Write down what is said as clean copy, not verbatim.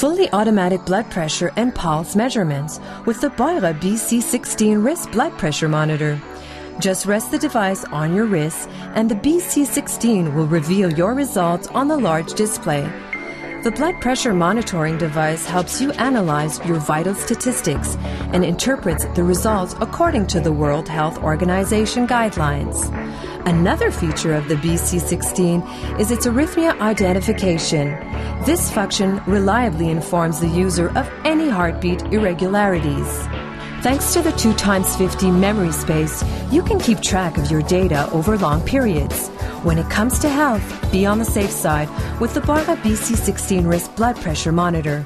fully automatic blood pressure and pulse measurements with the Boira BC16 wrist blood pressure monitor. Just rest the device on your wrist and the BC16 will reveal your results on the large display. The blood pressure monitoring device helps you analyze your vital statistics and interprets the results according to the World Health Organization guidelines. Another feature of the BC16 is its arrhythmia identification. This function reliably informs the user of any heartbeat irregularities. Thanks to the 2x50 memory space, you can keep track of your data over long periods. When it comes to health, be on the safe side with the Boira BC16 wrist blood pressure monitor.